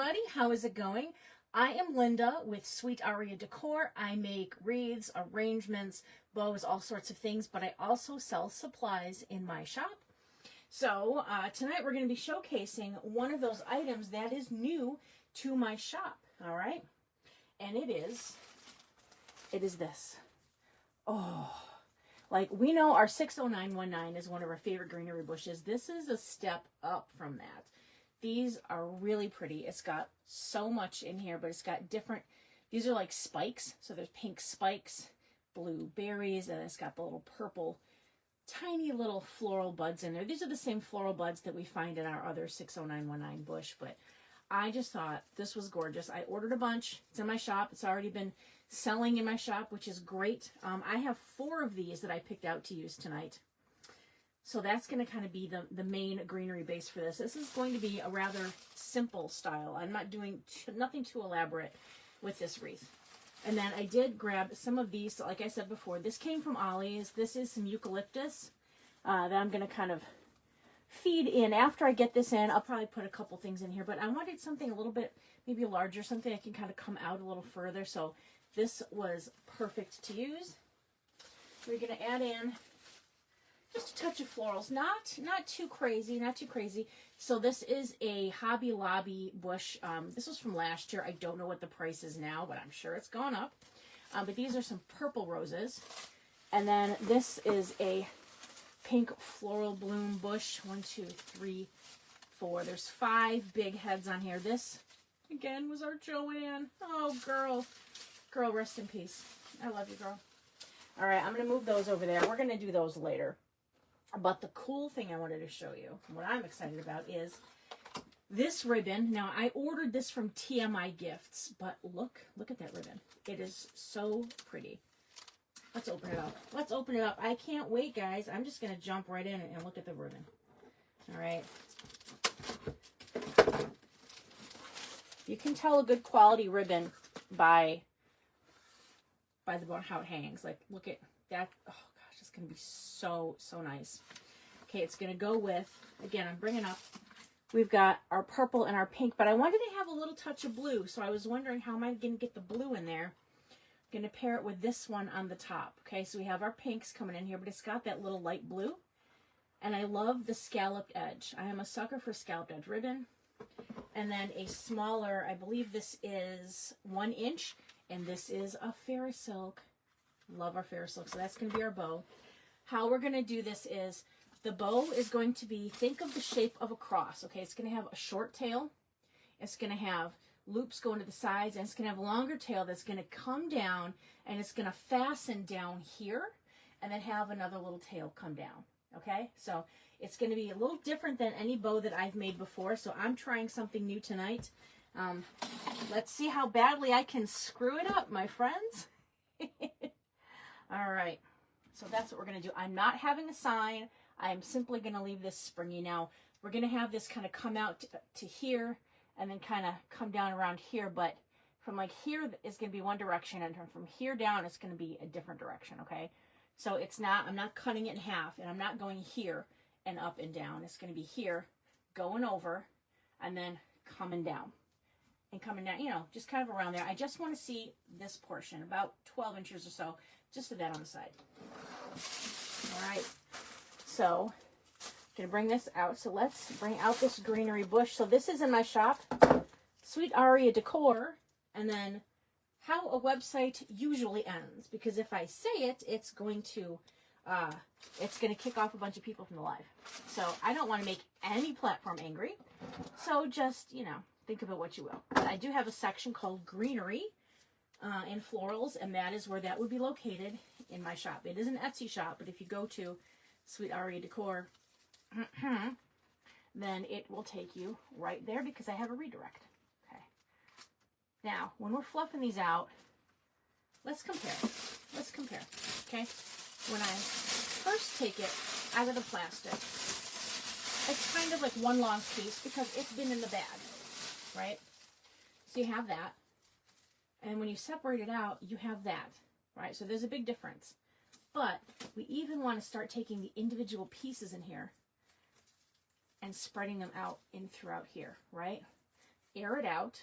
everybody, how is it going? I am Linda with Sweet Aria Decor. I make wreaths, arrangements, bows, all sorts of things, but I also sell supplies in my shop. So tonight we're going to be showcasing one of those items that is new to my shop, all right? And it is this. Oh, like we know our 60919 is one of our favorite greenery bushes. This is a step up from that. These are really pretty. It's got so much in here, but it's got different, these are like spikes. So there's pink spikes, blue berries, and it's got the little purple, tiny little floral buds in there. These are the same floral buds that we find in our other 60919 bush, but I just thought this was gorgeous. I ordered a bunch. It's in my shop. It's already been selling in my shop, which is great. I have 4 of these that I picked out to use tonight. So that's going to kind of be the main greenery base for this. This is going to be a rather simple style. I'm not doing nothing too elaborate with this wreath. And then I did grab some of these. So like I said before, this came from Ollie's. This is some eucalyptus that I'm going to kind of feed in. After I get this in, I'll probably put a couple things in here. But I wanted something a little bit, maybe larger, something I can kind of come out a little further. So this was perfect to use. We're going to add in just a touch of florals, not too crazy, not too crazy. So this is a Hobby Lobby bush. This was from last year. I don't know what the price is now, but I'm sure it's gone up. But these are some purple roses. And then this is a pink floral bloom bush. 1, 2, 3, 4. There's 5 big heads on here. This, again, was our Joann. Oh, girl. Girl, rest in peace. I love you, girl. All right, I'm going to move those over there. We're going to do those later. But the cool thing I wanted to show you, what I'm excited about, is this ribbon. Now, I ordered this from TMI Gifts, but look at that ribbon. It is so pretty. Let's open it up. Let's open it up. I can't wait, guys. I'm just going to jump right in and look at the ribbon. All right. You can tell a good quality ribbon by how it hangs. Like, look at that. Oh, gosh, it's going to be so nice. Okay, it's going to go with, again, I'm bringing up, we've got our purple and our pink, but I wanted to have a little touch of blue, so I was wondering how am I going to get the blue in there. I'm going to pair it with this one on the top. Okay, so we have our pinks coming in here, but it's got that little light blue, and I love the scalloped edge. I am a sucker for scalloped edge ribbon. And then a smaller, I believe this is 1 inch, and this is a Ferris silk. Love our Ferris silk. So that's going to be our bow. How we're going to do this is the bow is going to be, think of the shape of a cross. Okay, it's going to have a short tail. It's going to have loops going to the sides, and it's going to have a longer tail that's going to come down, and it's going to fasten down here, and then have another little tail come down. Okay, so it's going to be a little different than any bow that I've made before. So I'm trying something new tonight. Let's see how badly I can screw it up, my friends. All right, so that's what we're going to do. I'm not having a sign. I'm simply going to leave this springy. Now, we're going to have this kind of come out to here and then kind of come down around here. But from like here is going to be one direction, and from here down, it's going to be a different direction, okay? So it's not, I'm not cutting it in half, and I'm not going here and up and down. It's going to be here, going over, and then coming down. And coming down, you know, just kind of around there. I just want to see this portion, about 12 inches or so, just of that on the side. All right, so I'm going to bring this out. So let's bring out this greenery bush. So this is in my shop, Sweet Aria Decor, and then how a website usually ends. Because if I say it, it's going to kick off a bunch of people from the live. So I don't want to make any platform angry. So just, you know, think of it what you will. But I do have a section called greenery and florals, and that is where that would be located in my shop. It is an Etsy shop, but if you go to Sweet Aria Decor, then it will take you right there because I have a redirect. Okay. Now, when we're fluffing these out, let's compare. Let's compare. Okay. When I first take it out of the plastic, it's kind of like one long piece because it's been in the bag, right? So you have that. And when you separate it out, you have that, right? So there's a big difference. But we even want to start taking the individual pieces in here and spreading them out in throughout here, right? air it out.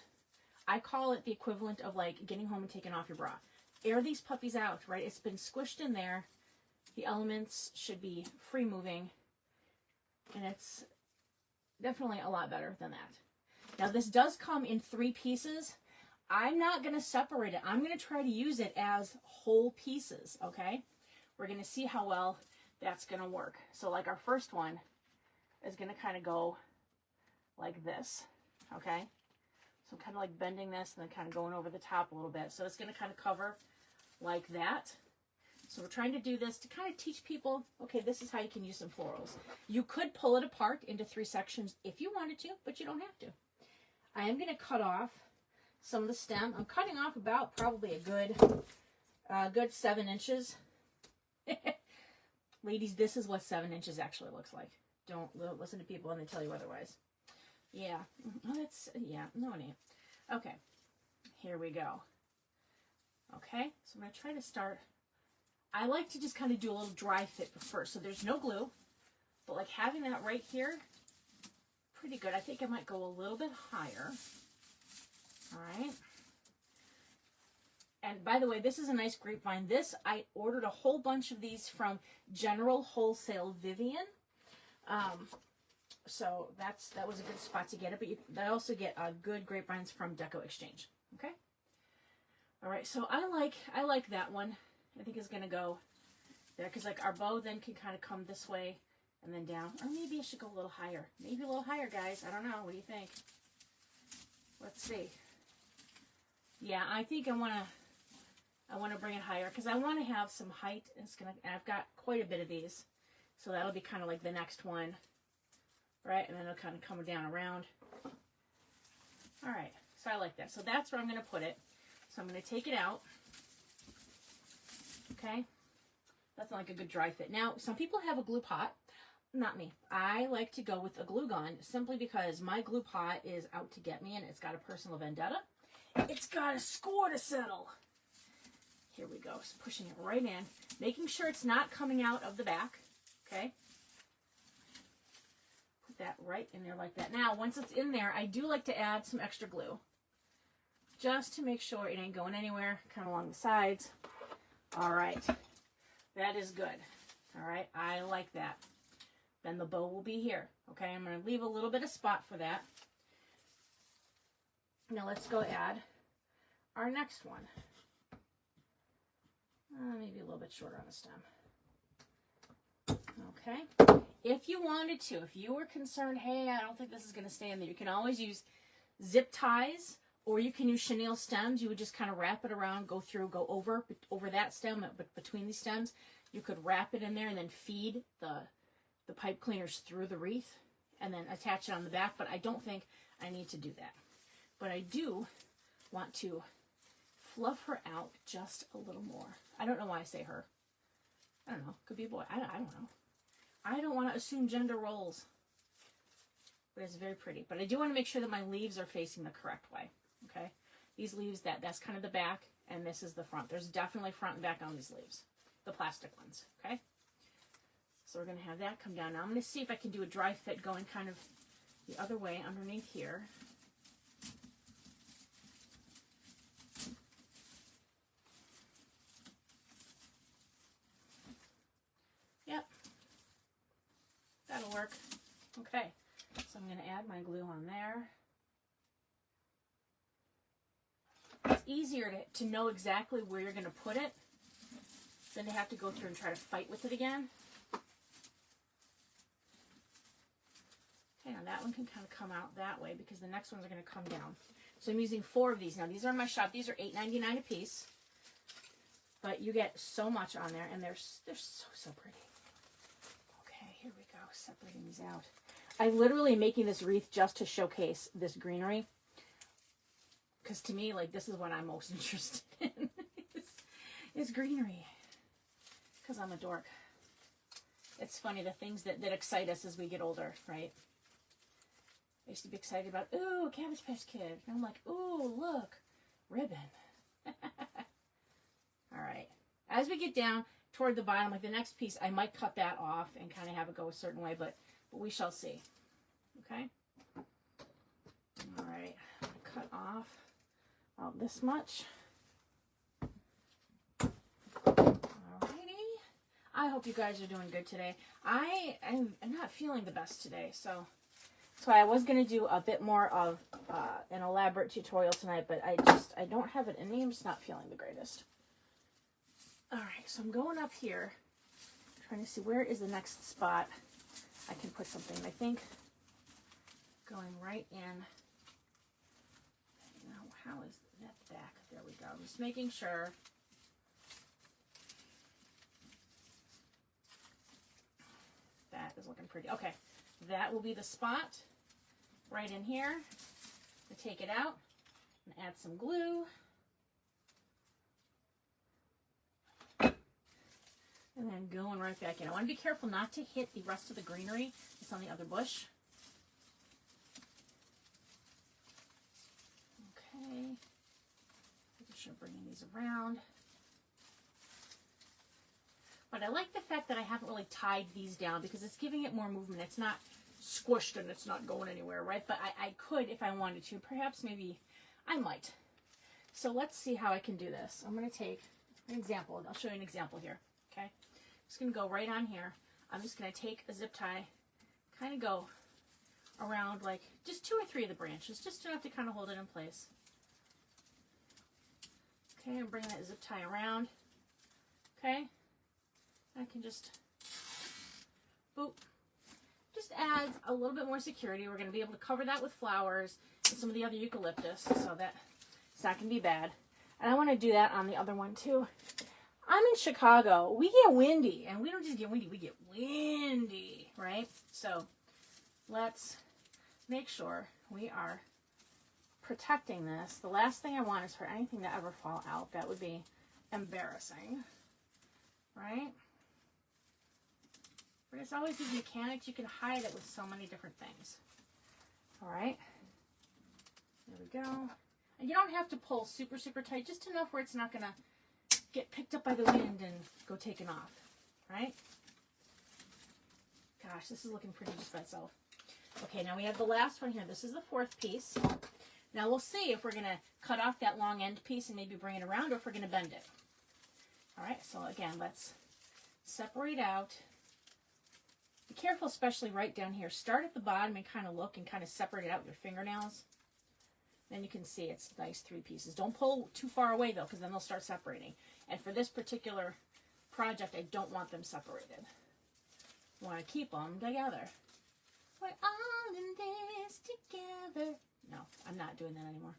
I call it the equivalent of like getting home and taking off your bra. Air these puppies out, right? It's been squished in there. The elements should be free moving, and it's definitely a lot better than that. Now this does come in 3 pieces. I'm not going to separate it. I'm going to try to use it as whole pieces, okay? We're going to see how well that's going to work. So like our first one is going to kind of go like this, okay? So I'm kind of like bending this and then kind of going over the top a little bit. So it's going to kind of cover like that. So we're trying to do this to kind of teach people, okay, this is how you can use some florals. You could pull it apart into 3 sections if you wanted to, but you don't have to. I am going to cut off some of the stem. I'm cutting off about probably a good 7 inches. Ladies, this is what 7 inches actually looks like. Don't listen to people when they tell you otherwise. Yeah, oh, no it ain't. Okay, here we go. Okay, so I'm going to try to start. I like to just kind of do a little dry fit first. So there's no glue, but like having that right here, pretty good. I think I might go a little bit higher. All right. And by the way, this is a nice grapevine. This, I ordered a whole bunch of these from General Wholesale Vivian. So that was a good spot to get it, but I also get good grapevines from Decor Exchange. Okay. All right. So I like that one. I think it's going to go there because like our bow then can kind of come this way and then down. Or maybe it should go a little higher. Maybe a little higher, guys. I don't know. What do you think? Let's see. Yeah, I think I want to bring it higher because I want to have some height. And I've got quite a bit of these. So that'll be kind of like the next one. Right? And then it'll kind of come down around. All right. So I like that. So that's where I'm going to put it. So I'm going to take it out. Okay, that's like a good dry fit. Now, some people have a glue pot. Not me. I like to go with a glue gun simply because my glue pot is out to get me and it's got a personal vendetta. It's got a score to settle. Here we go. Just pushing it right in, making sure it's not coming out of the back. Okay. Put that right in there like that. Now, once it's in there, I do like to add some extra glue just to make sure it ain't going anywhere, kind of along the sides. All right, that is good. All right, I like that. Then the bow will be here. Okay, I'm going to leave a little bit of spot for that. Now let's go add our next one. Maybe a little bit shorter on the stem. Okay, if you wanted to, if you were concerned, hey, I don't think this is going to stay in there, you can always use zip ties. Or you can use chenille stems. You would just kind of wrap it around, go through, go over that stem, but between these stems, you could wrap it in there and then feed the pipe cleaners through the wreath and then attach it on the back. But I don't think I need to do that. But I do want to fluff her out just a little more. I don't know why I say her. I don't know. Could be a boy. I don't know. I don't want to assume gender roles. But it's very pretty. But I do want to make sure that my leaves are facing the correct way. Okay, these leaves, that's kind of the back, and this is the front. There's definitely front and back on these leaves, the plastic ones, okay? So we're going to have that come down. Now I'm going to see if I can do a dry fit going kind of the other way underneath here. Yep, that'll work. Okay, so I'm going to add my glue on there. It's easier to know exactly where you're going to put it than to have to go through and try to fight with it again. Okay, now that one can kind of come out that way because the next ones are going to come down. So I'm using 4 of these. Now these are in my shop. These are $8.99 a piece. But you get so much on there and they're so pretty. Okay, here we go. Separating these out. I literally am making this wreath just to showcase this greenery. Because to me, like, this is what I'm most interested in, is greenery. Because I'm a dork. It's funny, the things that excite us as we get older, right? I used to be excited about, ooh, Cabbage Patch Kid. And I'm like, ooh, look, ribbon. All right. As we get down toward the bottom, like the next piece, I might cut that off and kind of have it go a certain way, but we shall see. Okay? All right. cut off about this much. I hope you guys are doing good today. I'm not feeling the best today, so that's why I was going to do a bit more of an elaborate tutorial tonight, but I don't have it in me. I'm just not feeling the greatest. All right, so I'm going up here, trying to see where is the next spot I can put something. I think going right in. Now, how is that back? There we go. I'm just making sure. That is looking pretty. Okay, that will be the spot right in here. I take it out and add some glue. And then going right back in. I want to be careful not to hit the rest of the greenery that's on the other bush. Okay. Making sure bringing these around. But I like the fact that I haven't really tied these down because it's giving it more movement. It's not squished and it's not going anywhere, right? But I could, if I wanted to, perhaps maybe I might. So let's see how I can do this. I'm going to take an example. I'll show you an example here, okay? I'm just going to go right on here. I'm just going to take a zip tie, kind of go around like just 2 or 3 of the branches, just enough to kind of hold it in place. Okay, I'm bringing that zip tie around, okay? I can just, boop, just adds a little bit more security. We're going to be able to cover that with flowers and some of the other eucalyptus so that it's not going to be bad. And I want to do that on the other one too. I'm in Chicago. We get windy, and we don't just get windy, we get windy, right? So let's make sure we are protecting this. The last thing I want is for anything to ever fall out. That would be embarrassing, right? But it's always these mechanics. You can hide it with so many different things. All right. There we go. And you don't have to pull super, super tight. Just enough where it's not going to get picked up by the wind and go taken off. Right? Gosh, this is looking pretty just by itself. Okay, now we have the last one here. This is the 4th piece. Now we'll see if we're going to cut off that long end piece and maybe bring it around, or if we're going to bend it. All right, so again, let's separate out. Be careful, especially right down here. Start at the bottom and kind of look and kind of separate it out with your fingernails. Then you can see it's nice 3 pieces. Don't pull too far away though, because then they'll start separating. And for this particular project, I don't want them separated. I want to keep them together. We're all in this together. No, I'm not doing that anymore.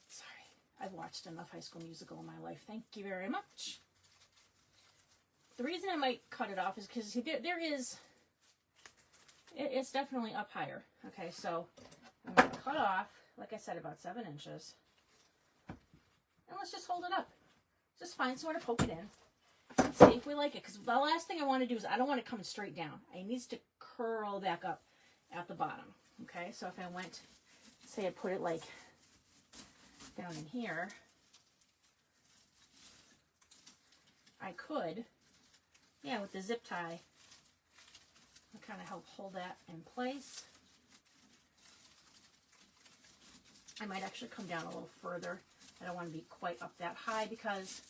Sorry. I've watched enough High School Musical in my life. Thank you very much. The reason I might cut it off is because there is, it's definitely up higher. Okay, so I'm going to cut off, like I said, about 7 inches. And let's just hold it up. Just find somewhere to poke it in. Let's see if we like it. Because the last thing I want to do is I don't want it coming straight down. It needs to curl back up at the bottom. Okay, so if I went, say I put it like down in here, I could, yeah, with the zip tie, I'll kind of help hold that in place. I might actually come down a little further. I don't want to be quite up that high because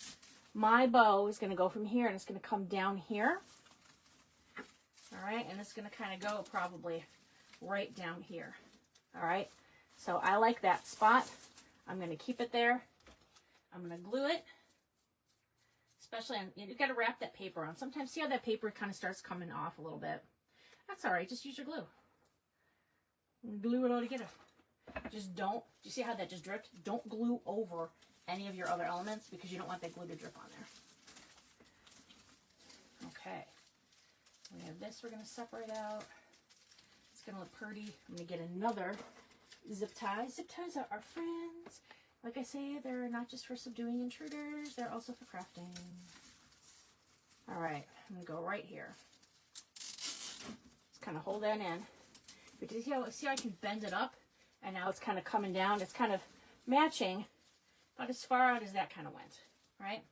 my bow is going to go from here and it's going to come down here. All right, and it's going to kind of go probably right down here. All right, so I like that spot. I'm going to keep it there. I'm going to glue it. Especially, you've got to wrap that paper on. Sometimes, see how that paper kind of starts coming off a little bit? That's all right. Just use your glue. Glue it all together. Just don't, do you see how that just dripped? Don't glue over any of your other elements because you don't want that glue to drip on there. Okay. We have this we're going to separate out. It's going to look pretty. I'm going to get another zip tie. Zip ties are our friends. Like I say, they're not just for subduing intruders, they're also for crafting. All right, I'm going to go right here. Just kind of hold that in. But see how I can bend it up? And now it's kind of coming down. It's kind of matching about as far out as that kind of went, right?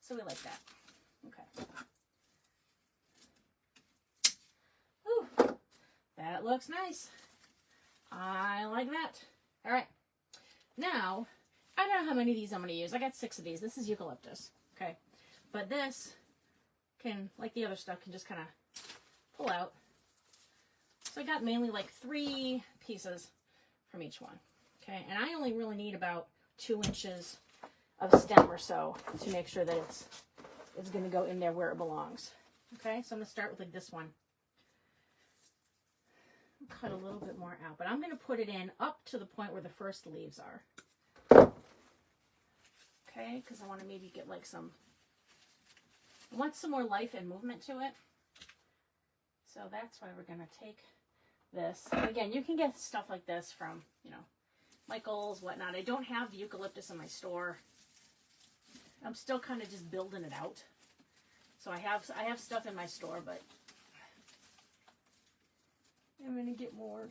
So we like that. Okay. Ooh, that looks nice. I like that. All right. Now, I don't know how many of these I'm going to use. I got 6 of these. This is eucalyptus, okay? But this can, like the other stuff, can just kind of pull out. So I got mainly like 3 pieces from each one, okay? And I only really need about 2 inches of stem or so to make sure that it's going to go in there where it belongs, okay? So I'm going to start with like this one. Cut a little bit more out, but I'm going to put it in up to the point where the first leaves are. Okay, because I want to maybe get like I want some more life and movement to it. So that's why we're going to take this. And again, you can get stuff like this from, you know, Michael's, whatnot. I don't have the eucalyptus in my store. I'm still kind of just building it out. So I have stuff in my store, but I'm going to get more.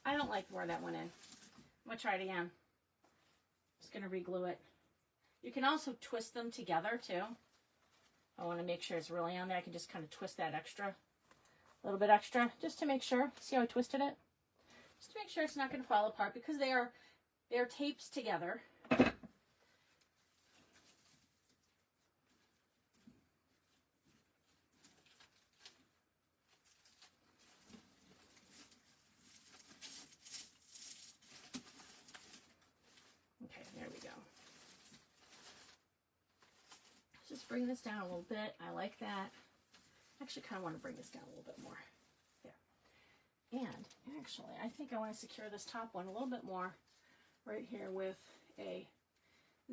I don't like where that went in. I'm going to try it again. Just going to re-glue it. You can also twist them together too. I want to make sure it's really on there. I can just kind of twist that extra, a little bit extra, just to make sure. See how I twisted it? Just to make sure it's not going to fall apart, because they are taped together. Bring this down a little bit. I like that. Actually, kind of want to bring this down a little bit more. There. And actually, I think I want to secure this top one a little bit more right here with a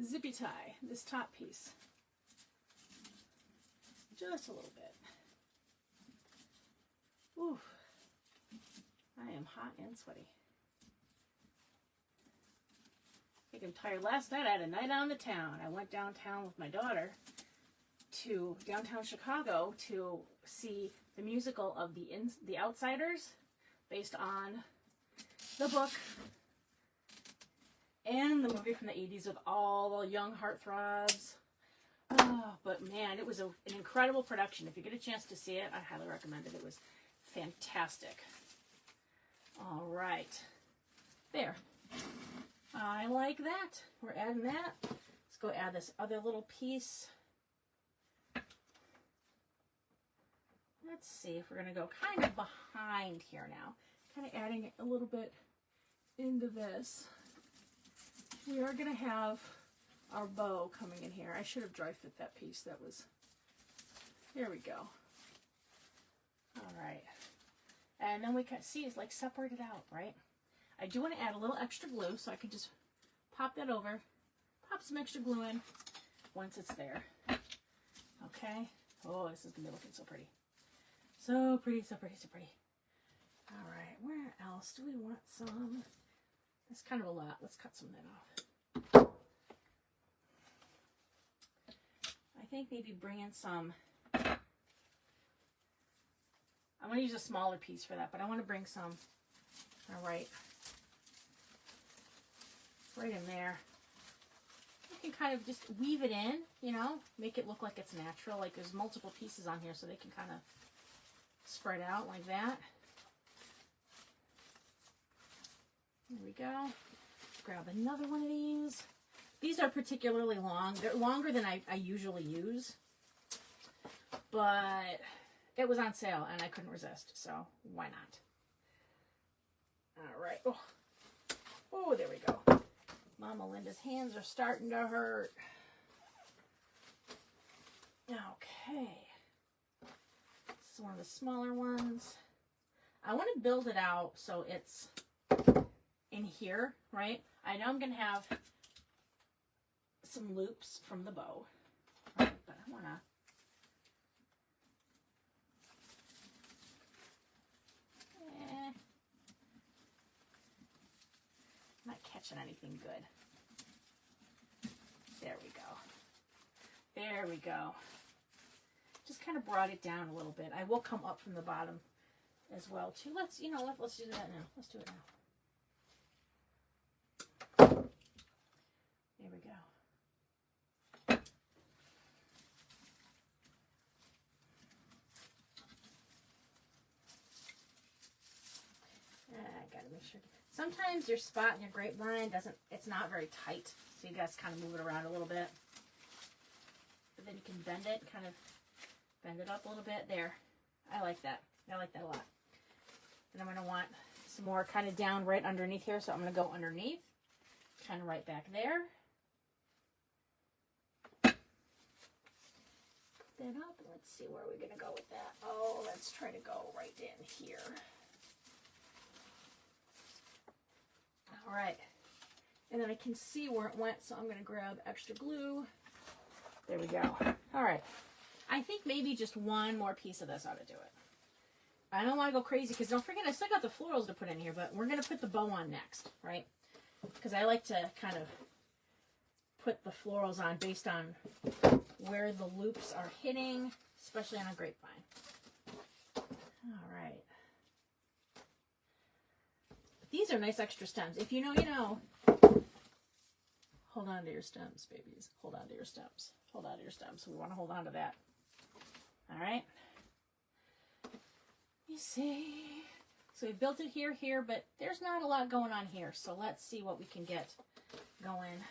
zippy tie, this top piece. Just a little bit. Ooh. I am hot and sweaty. I think I'm tired. Last night I had a night on the town. I went downtown with my daughter to downtown Chicago to see the musical of The Outsiders, based on the book and the movie from the 80s with all the young heartthrobs. Oh, but man, it was an incredible production. If you get a chance to see it, I highly recommend it. It was fantastic. All right. There. I like that. We're adding that. Let's go add this other little piece. Let's see if we're going to go kind of behind here now. Kind of adding a little bit into this. We are going to have our bow coming in here. I should have dry fit that piece. That was, there we go. All right. And then we can see it's like separated out, right? I do want to add a little extra glue, so I can just pop that over, pop some extra glue in once it's there. Okay. Oh, this is going to be looking so pretty. So pretty, so pretty, so pretty. All right, where else do we want some? That's kind of a lot. Let's cut some of that off. I think maybe bring in some. I'm going to use a smaller piece for that, but I want to bring some. All right. Right in there. You can kind of just weave it in, you know, make it look like it's natural. Like there's multiple pieces on here, so they can kind of spread out like that. There we go. Grab another one of these. These are particularly long. They're longer than I usually use, but it was on sale and I couldn't resist, so why not? All right. Oh, there we go. Mama Linda's hands are starting to hurt. Okay. This is one of the smaller ones. I want to build it out so it's in here, right? I know I'm going to have some loops from the bow, right? But I want to not catching anything good. There we go. There we go. Just kind of brought it down a little bit. I will come up from the bottom as well too. Let's do that now. Let's do it now. There we go. make sure. Sometimes your spot in your grapevine it's not very tight. So you guys kind of move it around a little bit. But then you can bend it, kind of bend it up a little bit. There. I like that. I like that a lot. And I'm going to want some more kind of down right underneath here. So I'm going to go underneath, kind of right back there. Put that up. Let's see where we're going to go with that. Oh, let's try to go right in here. All right. And then I can see where it went, so I'm going to grab extra glue. There we go. All right. I think maybe just one more piece of this ought to do it. I don't want to go crazy because don't forget I still got the florals to put in here, but we're going to put the bow on next, right? Because I like to kind of put the florals on based on where the loops are hitting, especially on a grapevine. All right. These are nice extra stems. If you know, you know. Hold on to your stems, babies. Hold on to your stems. Hold on to your stems. We want to hold on to that. All right. You see. So we built it here, but there's not a lot going on here. So let's see what we can get going.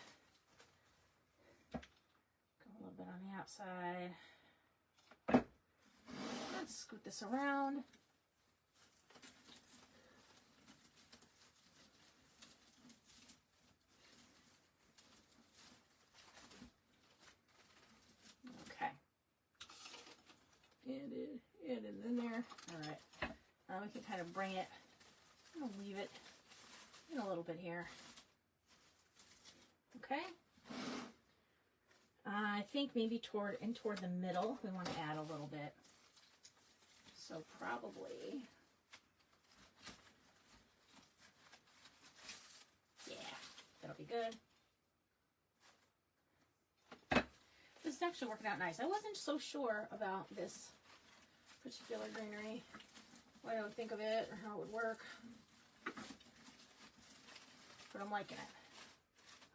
Go a little bit on the outside. Let's scoot this around. It is in there. All right. We can kind of bring it. I'm going to leave it in a little bit here. Okay. I think maybe toward the middle, we want to add a little bit. So probably, yeah, that'll be good. This is actually working out nice. I wasn't so sure about this particular greenery, what I would think of it or how it would work, but I'm liking it.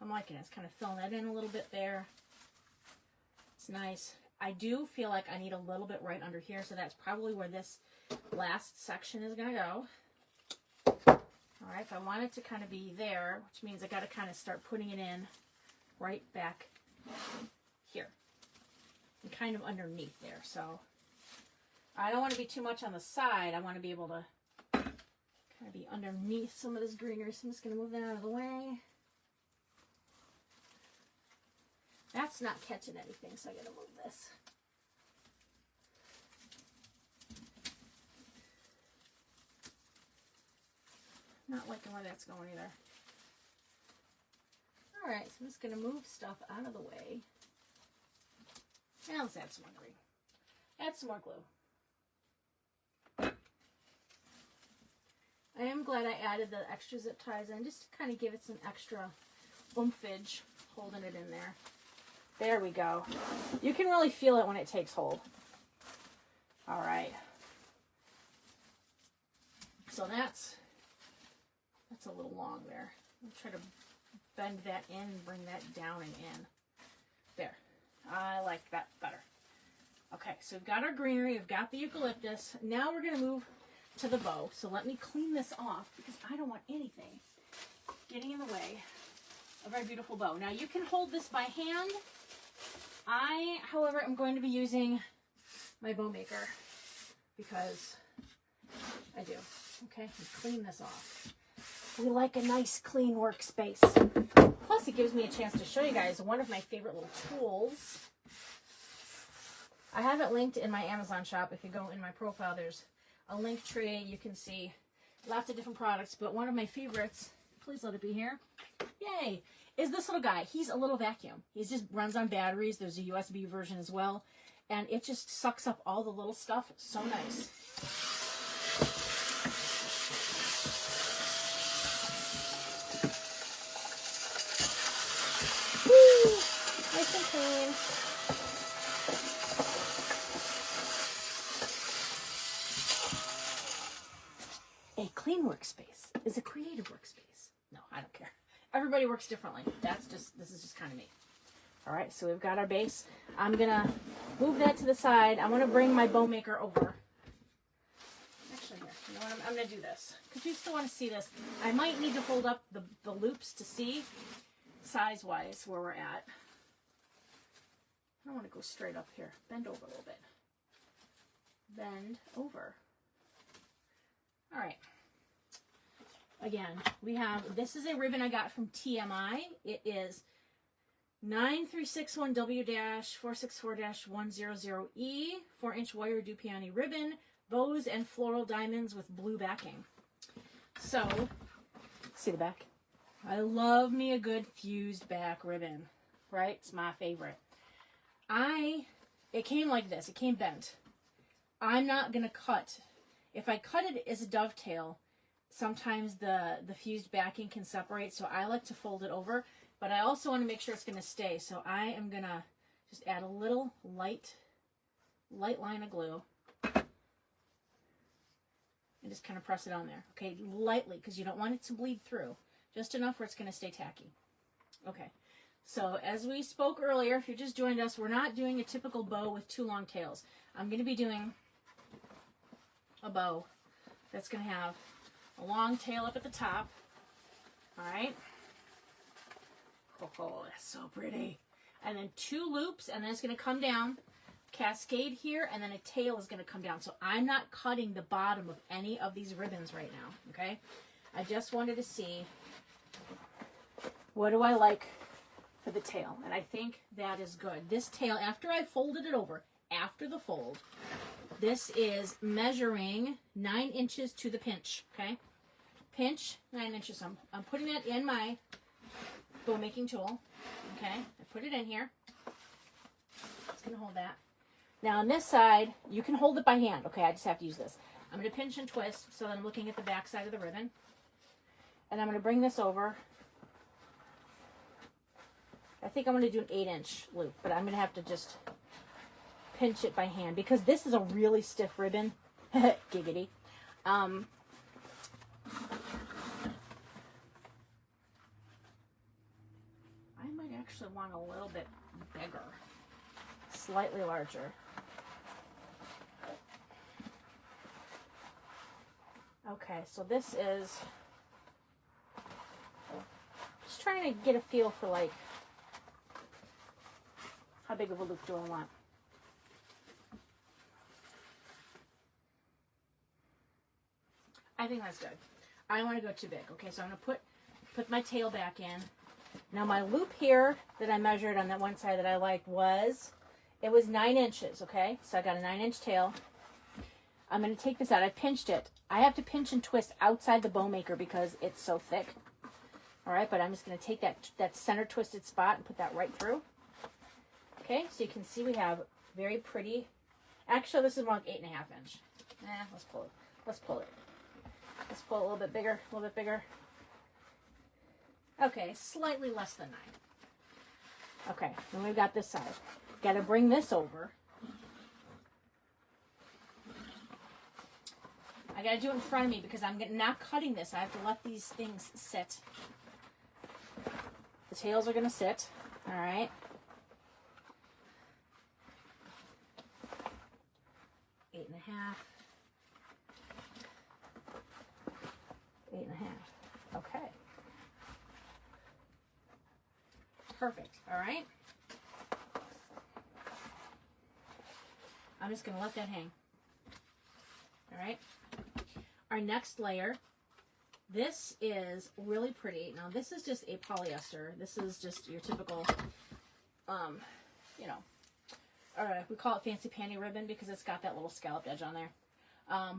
I'm liking it. It's kind of filling that in a little bit there. It's nice. I do feel like I need a little bit right under here, so that's probably where this last section is going to go. All right, if I want it to kind of be there, which means I got to kind of start putting it in right back here and kind of underneath there. So I don't want to be too much on the side. I want to be able to kind of be underneath some of this greenery. So I'm just going to move that out of the way. That's not catching anything, so I got to move this. Not liking where that's going either. All right, so I'm just going to move stuff out of the way. Now let's add some more green. Add some more glue. I am glad I added the extra zip ties in just to kind of give it some extra oomph-age, holding it in there. There we go. You can really feel it when it takes hold. All right. So that's a little long there. I'll try to bend that in and bring that down and in. There. I like that better. Okay, so we've got our greenery, we've got the eucalyptus. Now we're going to move to the bow. So let me clean this off because I don't want anything getting in the way of our beautiful bow. Now you can hold this by hand. I, however, am going to be using my bow maker because I do. Okay, clean this off. We like a nice clean workspace. Plus it gives me a chance to show you guys one of my favorite little tools. I have it linked in my Amazon shop. If you go in my profile, there's a link tree. You can see lots of different products, but one of my favorites, please let it be here, yay, is this little guy. He's a little vacuum. He just runs on batteries. There's a USB version as well, and it just sucks up all the little stuff. So nice. Woo! Nice and clean. A clean workspace is a creative workspace. No, I don't care. Everybody works differently. This is just kind of me. All right, so we've got our base. I'm gonna move that to the side. I want to bring my bow maker over. Actually, here, you know I'm going to do this because you still want to see this. I might need to hold up the loops to see size-wise where we're at. I don't want to go straight up here. Bend over a little bit. Bend over. All right. Again, we have, this is a ribbon I got from TMI. It is 9361W-464-100E, 4-inch wire do peony ribbon, bows and floral diamonds with blue backing. So, see the back? I love me a good fused back ribbon, right? It's my favorite. It came like this. It came bent. I'm not going to cut. If I cut it as a dovetail, sometimes the fused backing can separate, so I like to fold it over. But I also want to make sure it's going to stay, so I am going to just add a little light line of glue. And just kind of press it on there. Okay, lightly, because you don't want it to bleed through. Just enough where it's going to stay tacky. Okay, so as we spoke earlier, if you just joined us, we're not doing a typical bow with 2 long tails. I'm going to be doing a bow that's going to have a long tail up at the top. All right. Oh, that's so pretty. And then 2 loops, and then it's going to come down, cascade here, and then a tail is going to come down. So I'm not cutting the bottom of any of these ribbons right now, okay? I just wanted to see, what do I like for the tail? And I think that is good. This tail, after I folded it over, after the fold, this is measuring 9 inches to the pinch, okay? Pinch, 9 inches. I'm putting that in my bow making tool, okay? I put it in here. It's going to hold that. Now on this side, you can hold it by hand, okay? I just have to use this. I'm going to pinch and twist, so that I'm looking at the back side of the ribbon. And I'm going to bring this over. I think I'm going to do an 8-inch loop, but I'm going to have to just pinch it by hand because this is a really stiff ribbon. Giggity. I might actually want a little bit bigger, slightly larger. Okay, so this is just trying to get a feel for like how big of a loop do I want. I think that's good. I don't want to go too big. Okay, so I'm going to put my tail back in. Now my loop here that I measured on that one side that I liked was 9 inches, okay? So I got a 9-inch tail. I'm going to take this out. I pinched it. I have to pinch and twist outside the bow maker because it's so thick. All right, but I'm just going to take that center twisted spot and put that right through. Okay, so you can see we have very pretty. Actually, this is more like 8.5 inch. Let's pull it. Let's pull it. Let's pull it a little bit bigger, a little bit bigger. Okay, slightly less than 9. Okay, then we've got this side. Got to bring this over. I got to do it in front of me because I'm not cutting this. I have to let these things sit. The tails are going to sit. All right. 8.5. 8.5. Okay. Perfect. All right. I'm just going to let that hang. All right. Our next layer. This is really pretty. Now, this is just a polyester. This is just your typical, you know, we call it fancy panty ribbon because it's got that little scalloped edge on there.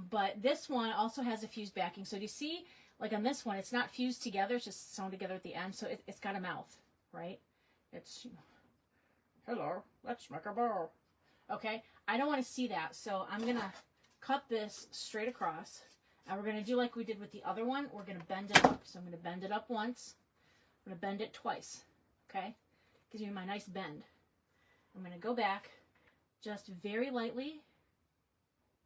But this one also has a fused backing. So do you see, like on this one, it's not fused together. It's just sewn together at the end. So it's got a mouth, right? It's, hello, let's make a bow. Okay, I don't want to see that. So I'm going to cut this straight across. And we're going to do like we did with the other one. We're going to bend it up. So I'm going to bend it up once. I'm going to bend it twice. Okay, gives me my nice bend. I'm going to go back just very lightly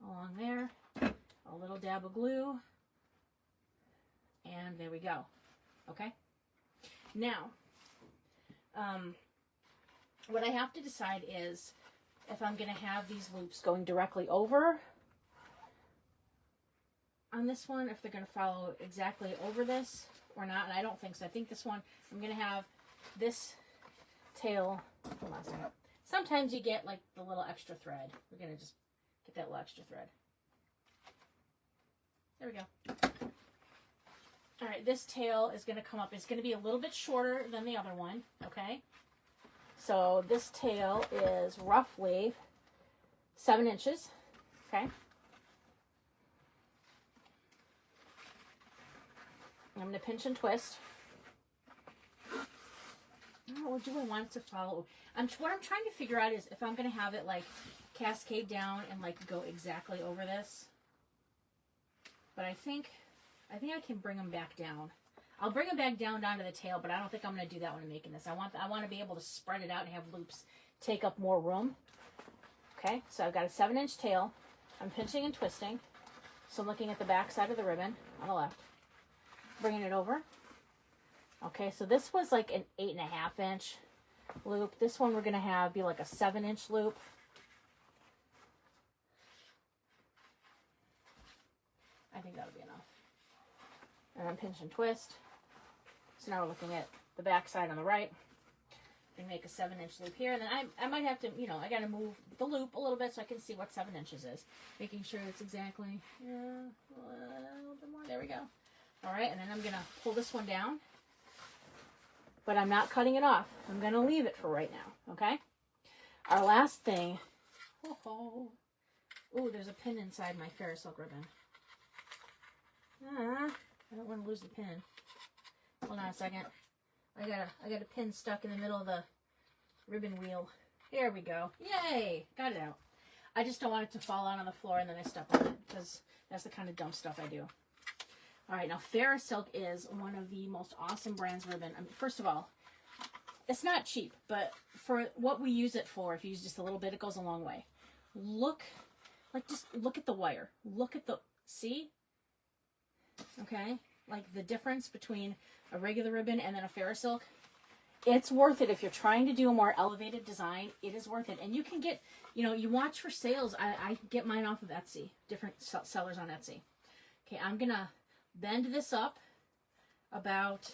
along there. A little dab of glue. And there we go. Okay. Now, what I have to decide is if I'm going to have these loops going directly over on this one if they're going to follow exactly over this or not, and I don't think so. I think this one, I'm going to have this tail, hold on a second. Sometimes you get like the little extra thread. We're going to just get that little extra thread. There we go. All right, this tail is going to come up. It's going to be a little bit shorter than the other one, okay? So this tail is roughly 7 inches, okay? I'm going to pinch and twist. Oh, do I want it to follow? What I'm trying to figure out is if I'm going to have it like cascade down and like go exactly over this. But I think I can bring them back down. I'll bring them back down to the tail, but I don't think I'm going to do that when I'm making this. I want to be able to spread it out and have loops take up more room. Okay, so I've got a 7-inch tail. I'm pinching and twisting. So I'm looking at the back side of the ribbon on the left. Bringing it over. Okay, so this was like an 8.5-inch loop. This one we're going to have be like a 7-inch loop. I think that'll be enough. And then pinch and twist. So now we're looking at the back side on the right. And make a 7-inch loop here. And then I might have to, you know, I got to move the loop a little bit so I can see what 7 inches is. Making sure it's exactly, yeah, a little bit more. There we go. All right, and then I'm going to pull this one down. But I'm not cutting it off. I'm going to leave it for right now, okay? Our last thing. Oh, there's a pin inside my Ferris silk ribbon. I don't want to lose the pin. Hold on a second. I got a pin stuck in the middle of the ribbon wheel. There we go. Yay! Got it out. I just don't want it to fall out on the floor and then I step on it because that's the kind of dumb stuff I do. All right, now Ferris Silk is one of the most awesome brands of ribbon. I mean, first of all, it's not cheap, but for what we use it for, if you use just a little bit, it goes a long way. Just look at the wire. Look at the, see? Okay, like the difference between a regular ribbon and then a Ferris Silk. It's worth it if you're trying to do a more elevated design. It is worth it. And you can get, you know, you watch for sales. I get mine off of Etsy, different sellers on Etsy. Okay, I'm going to bend this up about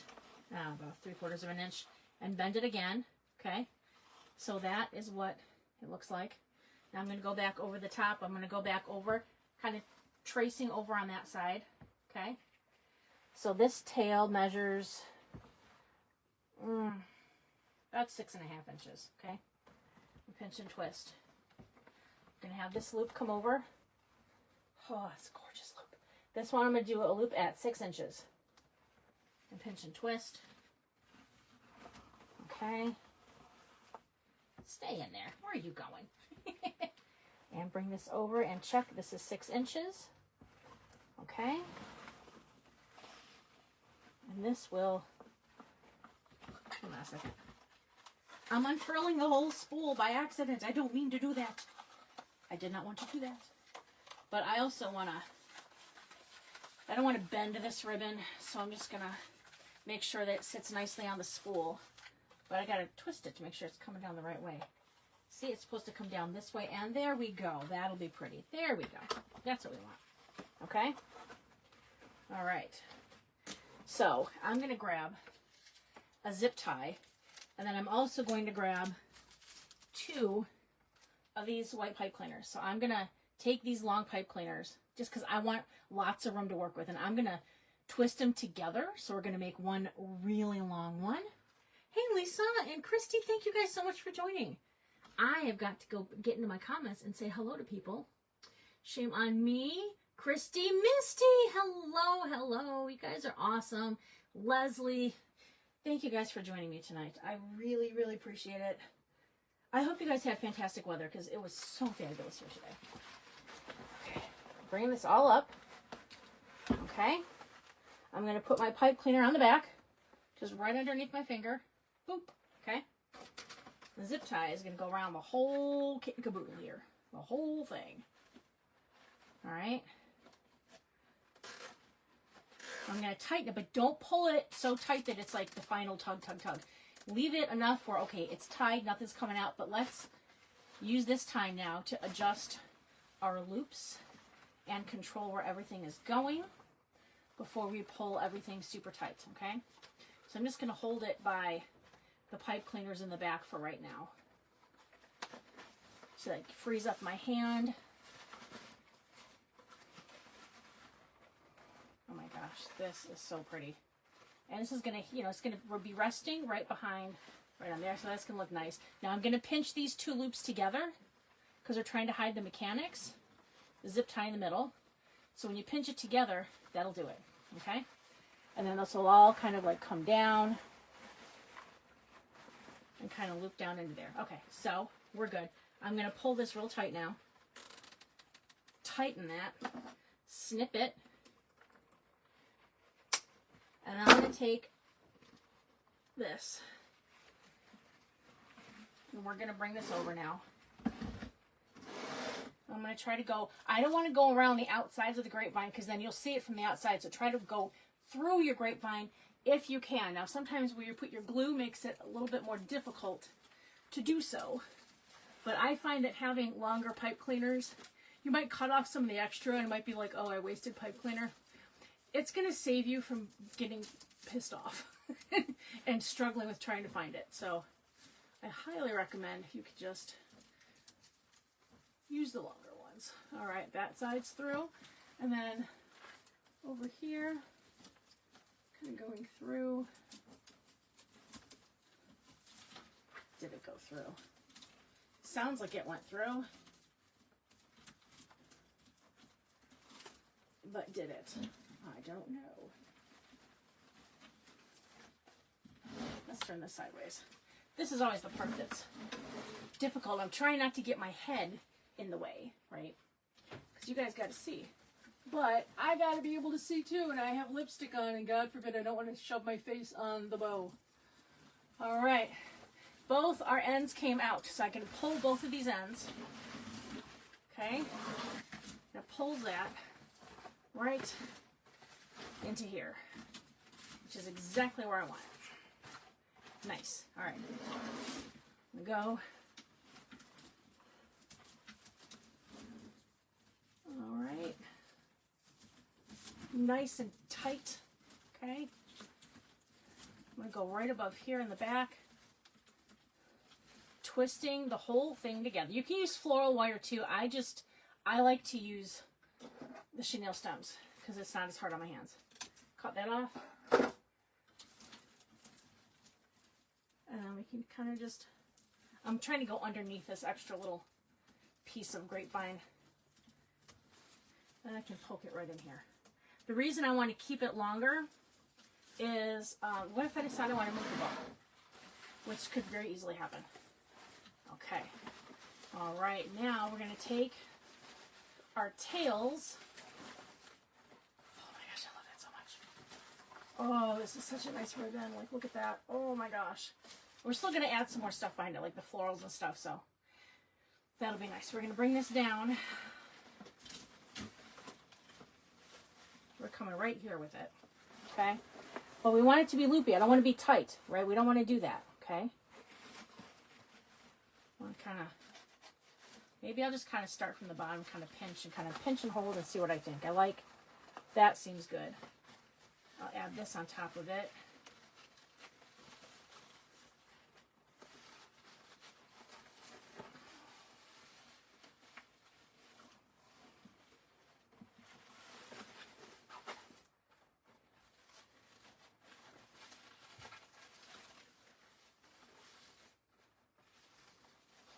3/4 of an inch and bend it again. Okay, so that is what it looks like. Now I'm going to go back over the top. I'm going to go back over, kind of tracing over on that side. Okay, so this tail measures about 6.5 inches. Okay, pinch and twist. I'm going to have this loop come over. Oh, it's a gorgeous loop. This one I'm going to do a loop at 6 inches. And pinch and twist. Okay. Stay in there. Where are you going? And bring this over and check. This is 6 inches. Okay. And this will, hold on a second. I'm unfurling the whole spool by accident. I don't mean to do that. I did not want to do that. But I also want to, I don't want to bend this ribbon, so I'm just going to make sure that it sits nicely on the spool. But I got to twist it to make sure it's coming down the right way. See, it's supposed to come down this way, and there we go. That'll be pretty. There we go. That's what we want. Okay? All right. So I'm going to grab a zip tie, and then I'm also going to grab 2 of these white pipe cleaners. So I'm going to take these long pipe cleaners just because I want lots of room to work with, and I'm going to twist them together. So we're going to make one really long one. Hey, Lisa and Christy, thank you guys so much for joining. I have got to go get into my comments and say hello to people. Shame on me. Christy, Misty, hello, hello. You guys are awesome. Leslie, thank you guys for joining me tonight. I really, really appreciate it. I hope you guys had fantastic weather because it was so fabulous here today. Okay, bringing this all up. Okay, I'm going to put my pipe cleaner on the back, just right underneath my finger. Boop. Okay. The zip tie is going to go around the whole kit and caboodle here. The whole thing. All right. I'm going to tighten it, but don't pull it so tight that it's like the final tug, tug, tug. Leave it enough where, okay, it's tied, nothing's coming out, but let's use this time now to adjust our loops and control where everything is going before we pull everything super tight, okay? So I'm just going to hold it by the pipe cleaners in the back for right now. So that frees up my hand. Oh my gosh, this is so pretty. And this is going to, you know, it's going to be resting right behind, right on there. So that's going to look nice. Now I'm going to pinch these two loops together because we're trying to hide the mechanics. The zip tie in the middle. So when you pinch it together, that'll do it, okay? And then this will all kind of like come down and kind of loop down into there. Okay, so we're good. I'm going to pull this real tight now. Tighten that. Snip it. And I'm going to take this. And we're going to bring this over now. I'm going to try to go, I don't want to go around the outsides of the grapevine because then you'll see it from the outside. So try to go through your grapevine if you can. Now sometimes where you put your glue makes it a little bit more difficult to do so. But I find that having longer pipe cleaners, you might cut off some of the extra and it might be like, oh, I wasted pipe cleaner. It's going to save you from getting pissed off and struggling with trying to find it. So I highly recommend if you could just use the longer ones. All right, that side's through. And then over here, kind of going through. Did it go through? Sounds like it went through. But did it? I don't know. Let's turn this sideways. This is always the part that's difficult. I'm trying not to get my head in the way, right? Because you guys got to see. But I got to be able to see too, and I have lipstick on, and God forbid I don't want to shove my face on the bow. All right. Both our ends came out, so I can pull both of these ends. Okay? Now pull that right into here, which is exactly where I want it. Nice. All right. I'm gonna go. All right. Nice and tight. Okay. I'm gonna go right above here in the back. Twisting the whole thing together. You can use floral wire too. I like to use the chenille stems because it's not as hard on my hands. Cut that off. And then we can kind of just, I'm trying to go underneath this extra little piece of grapevine. And I can poke it right in here. The reason I want to keep it longer is, what if I decide I want to move the bow? Which could very easily happen. Okay. All right, now we're going to take our tails. Oh my gosh, I love that so much. Oh, this is such a nice ribbon. Like, look at that. Oh my gosh. We're still going to add some more stuff behind it, like the florals and stuff, so that'll be nice. We're going to bring this down. We're coming right here with it, okay? But we want it to be loopy. I don't want to be tight, right? We don't want to do that, okay? I want to kind of, maybe I'll just kind of start from the bottom, kind of pinch and hold and see what I think. I like, that seems good. I'll add this on top of it.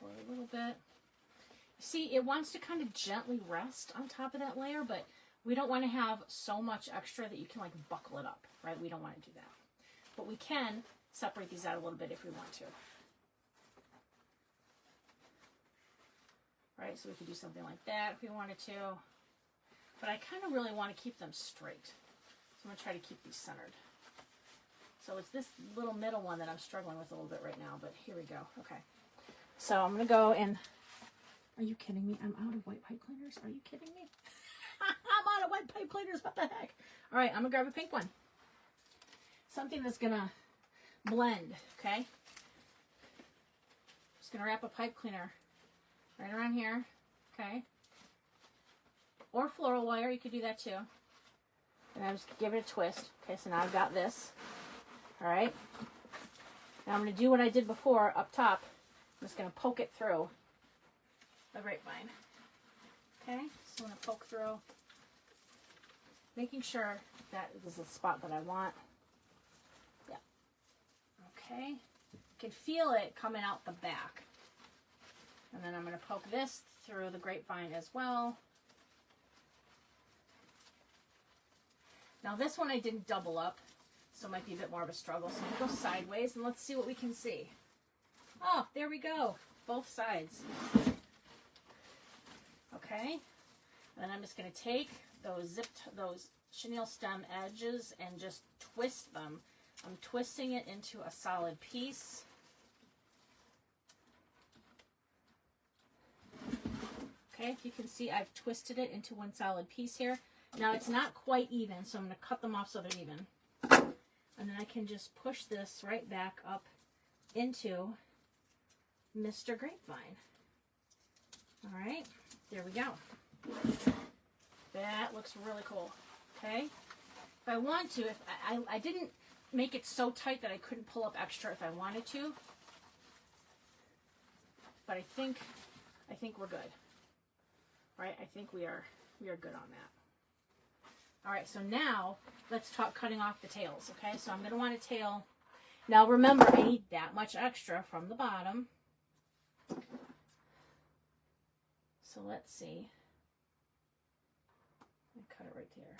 A little bit. See, it wants to kind of gently rest on top of that layer, but we don't want to have so much extra that you can like buckle it up, right? We don't want to do that. But we can separate these out a little bit if we want to. Right, so we could do something like that if we wanted to. But I kind of really want to keep them straight. So I'm going to try to keep these centered. So it's this little middle one that I'm struggling with a little bit right now, but here we go. Okay. So I'm going to go and, are you kidding me? I'm out of white pipe cleaners. Are you kidding me? I'm out of white pipe cleaners. What the heck? All right, I'm going to grab a pink one. Something that's going to blend, okay? Just going to wrap a pipe cleaner right around here, okay? or floral wire. You could do that too. And I'm just give it a twist. Okay, so now I've got this. All right. Now I'm going to do what I did before up top. I'm just going to poke it through the grapevine. Okay, so I'm going to poke through, making sure that is the spot that I want. Yeah. Okay. You can feel it coming out the back. And then I'm going to poke this through the grapevine as well. Now this one I didn't double up, so it might be a bit more of a struggle. So I'm going to go sideways and let's see what we can see. Oh, there we go. Both sides. Okay. And then I'm just going to take those chenille stem edges and just twist them. I'm twisting it into a solid piece. Okay, if you can see, I've twisted it into one solid piece here. Now it's not quite even, so I'm going to cut them off so they're even. And then I can just push this right back up into Mr. Grapevine. All right, there we go. That looks really cool. Okay, if I want to, if I didn't make it so tight that I couldn't pull up extra if I wanted to, but I think we're good. Right, I think we are good on that. All right, so now let's talk cutting off the tails. Okay, so I'm going to want a tail. Now remember, I need that much extra from the bottom. So let's see. Let me cut it right there.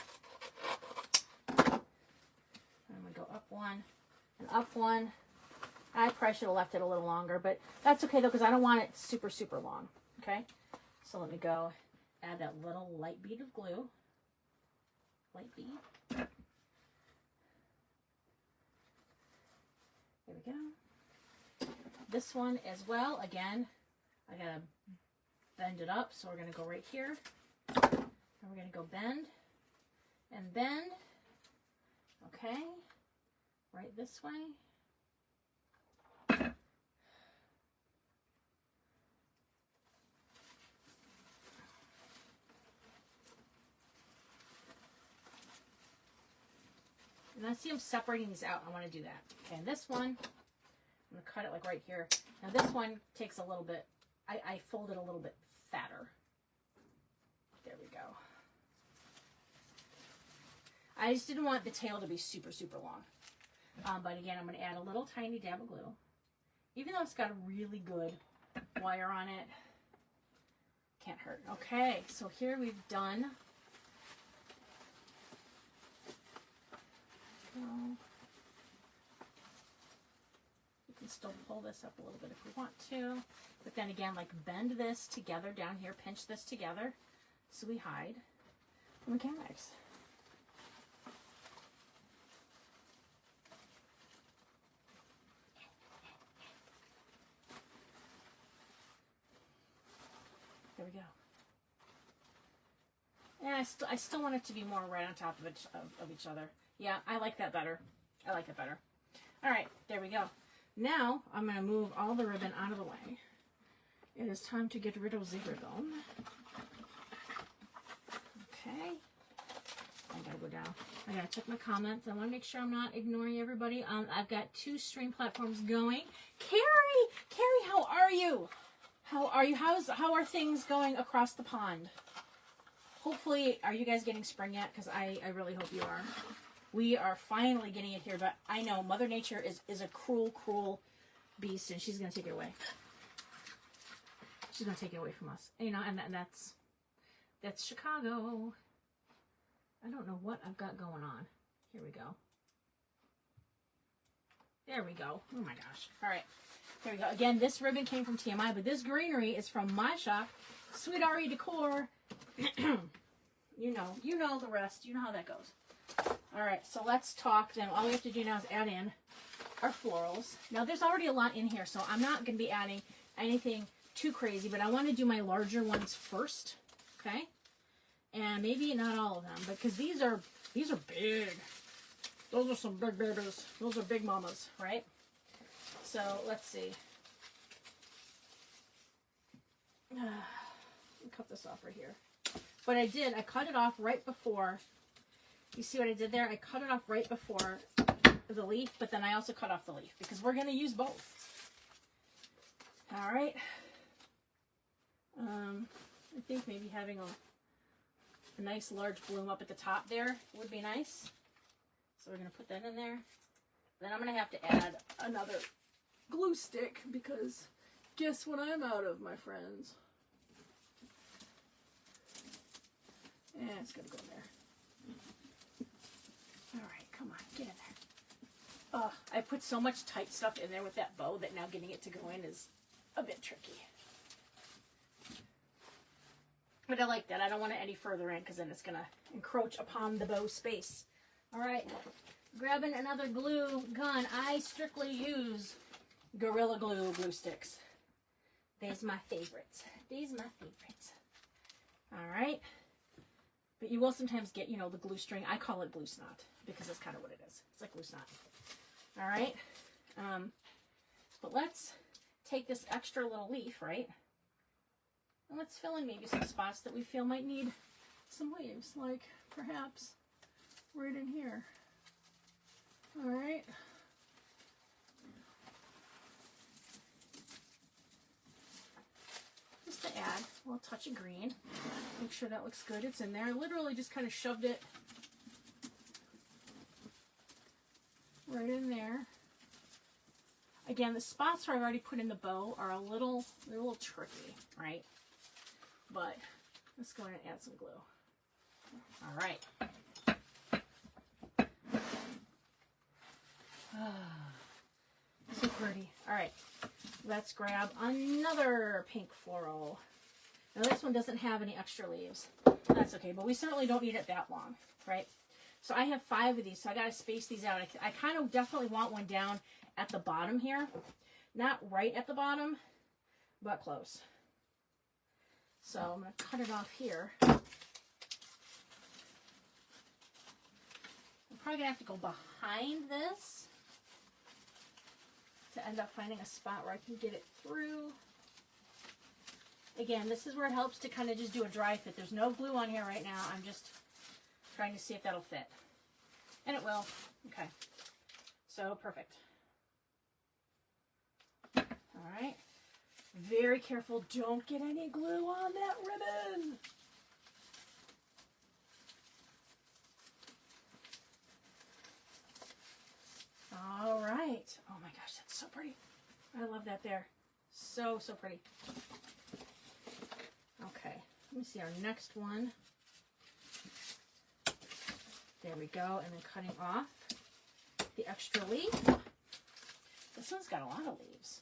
I'm going to go up one and up one. I probably should have left it a little longer, but that's okay though, because I don't want it super, super long. Okay, so let me go add that little light bead of glue. Light bead. There we go. This one as well, again, I gotta bend it up, so we're gonna go right here. And we're gonna go bend and bend. Okay, right this way. And I see I'm separating these out. I want to do that. Okay, and this one, I'm going to cut it like right here. Now this one takes a little bit, I fold it a little bit fatter. There we go. I just didn't want the tail to be super, super long. But again, I'm going to add a little tiny dab of glue. Even though it's got a really good wire on it, can't hurt. Okay, so here we've done... You can still pull this up a little bit if we want to, but then again, like bend this together down here, pinch this together so we hide the mechanics. There we go. And I still want it to be more right on top of each other. Yeah, I like that better. I like it better. All right, there we go. Now, I'm going to move all the ribbon out of the way. It is time to get rid of the ribbon. Okay. I got to go down. I got to check my comments. I want to make sure I'm not ignoring everybody. I've got 2 stream platforms going. Carrie, how are you? How are you? How are things going across the pond? Hopefully, are you guys getting spring yet? Because I really hope you are. We are finally getting it here, but I know Mother Nature is a cruel, cruel beast, and she's going to take it away. She's going to take it away from us. You know, and that's Chicago. I don't know what I've got going on. Here we go. There we go. Oh my gosh. All right. There we go. Again, this ribbon came from TMI, but this greenery is from my shop, Sweet Aria Decor. You know the rest. You know how that goes. All right, so let's talk. Then all we have to do now is add in our florals. Now, there's already a lot in here, so I'm not going to be adding anything too crazy, but I want to do my larger ones first, okay? And maybe not all of them, because these are big. Those are some big babies. Those are big mamas, right? So let's see. Let me cut this off right here. But I cut it off right before. You see what I did there? I cut it off right before the leaf, but then I also cut off the leaf because we're going to use both. All right. I think maybe having a nice large bloom up at the top there would be nice. So we're going to put that in there. Then I'm going to have to add another glue stick because guess what I'm out of, my friends? Yeah, it's going to go in there. All right, come on, get in there. Oh, I put so much tight stuff in there with that bow that now getting it to go in is a bit tricky. But I like that. I don't want it any further in because then it's going to encroach upon the bow space. All right, grabbing another glue gun. I strictly use Gorilla Glue glue sticks. These my favorites. These my favorites. All right. But you will sometimes get, you know, the glue string. I call it glue snot because that's kind of what it is. It's like glue snot. All right. But let's take this extra little leaf, right? And let's fill in maybe some spots that we feel might need some leaves, like perhaps right in here. All right. Just to add a little touch of green. Make sure that looks good. It's in there. I literally just kind of shoved it right in there. Again, the spots where I've already put in the bow are a little tricky, right? But let's go ahead and add some glue. All right. So pretty. All right. Let's grab another pink floral. Now this one doesn't have any extra leaves. That's okay, but we certainly don't need it that long, right? So I have 5 of these, so I got to space these out. I kind of definitely want one down at the bottom here. Not right at the bottom, but close. So I'm going to cut it off here. I'm probably going to have to go behind this to end up finding a spot where I can get it through. Again, this is where it helps to kind of just do a dry fit. There's no glue on here right now. I'm just trying to see if that'll fit. And it will. Okay. So, perfect. All right. Very careful. Don't get any glue on that ribbon. All right. Oh my gosh, that's so pretty. I love that there. So, so pretty. Okay. Let me see our next one. There we go. And then cutting off the extra leaf. This one's got a lot of leaves.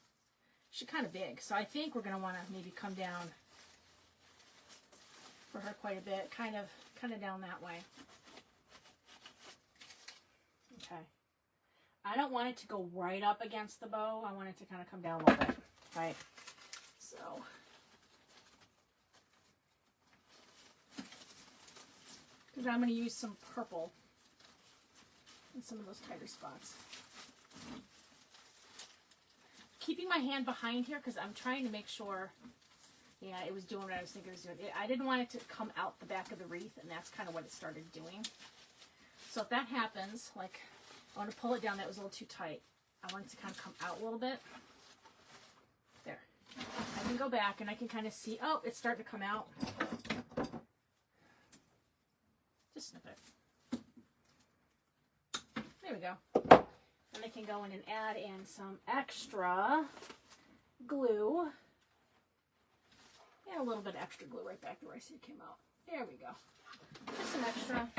She's kind of big, so I think we're going to want to maybe come down for her quite a bit, kind of down that way. Okay. I don't want it to go right up against the bow. I want it to kind of come down a little bit, right? So, because I'm going to use some purple in some of those tighter spots. Keeping my hand behind here because I'm trying to make sure, yeah, it was doing what I was thinking it was doing. I didn't want it to come out the back of the wreath, and that's kind of what it started doing. So if that happens, like, I want to pull it down. That was a little too tight. I want it to kind of come out a little bit. There. I can go back, and I can kind of see, oh, it's starting to come out. Just snip it. There we go. And I can go in and add in some extra glue. And a little bit of extra glue right back where I see it came out. There we go. Just some extra.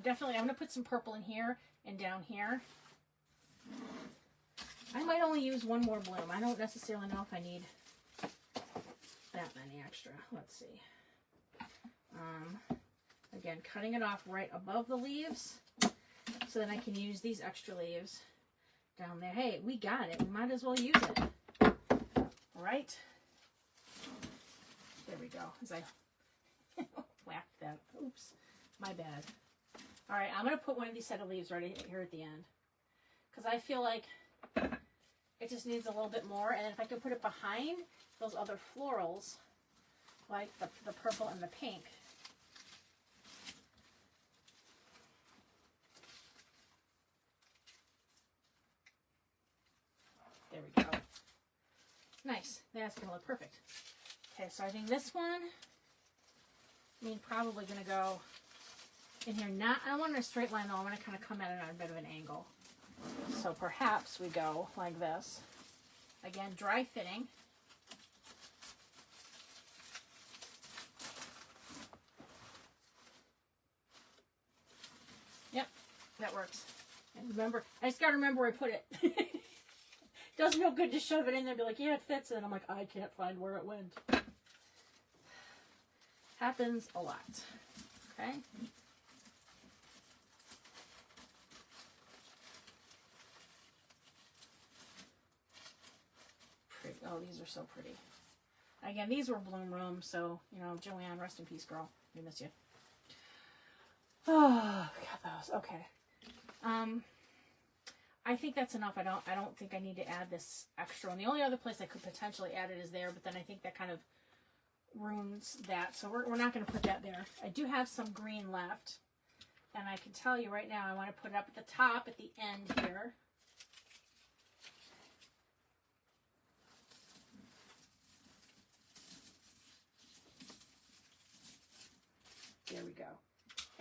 Definitely, I'm going to put some purple in here and down here. I might only use one more bloom. I don't necessarily know if I need that many extra. Let's see. Again, cutting it off right above the leaves so that I can use these extra leaves down there. Hey, we got it. We might as well use it. All right. There we go. As I whacked that. Oops. My bad. All right, I'm going to put one of these set of leaves right here at the end. Because I feel like It just needs a little bit more. And then if I could put it behind those other florals, like the purple and the pink. There we go. Nice. That's going to look perfect. Okay, so I think this one, probably going to go in here. I don't want it in a straight line though. I want to kind of come at it on a bit of an angle. So perhaps we go like this. Again, dry fitting. Yep, that works. And remember, I just got to remember where I put it. Doesn't feel good to shove it in there and be like, yeah, it fits. And I'm like, I can't find where it went. Happens a lot. Okay. Pretty. Oh, these are so pretty. Again, these were bloom rooms, so, you know, Joann, rest in peace, girl. We miss you. Oh, we got those. Okay. I think that's enough. I don't think I need to add this extra one. The only other place I could potentially add it is there, but then I think that kind of ruins that. So we're not going to put that there. I do have some green left. And I can tell you right now, I want to put it up at the top, at the end here. There we go.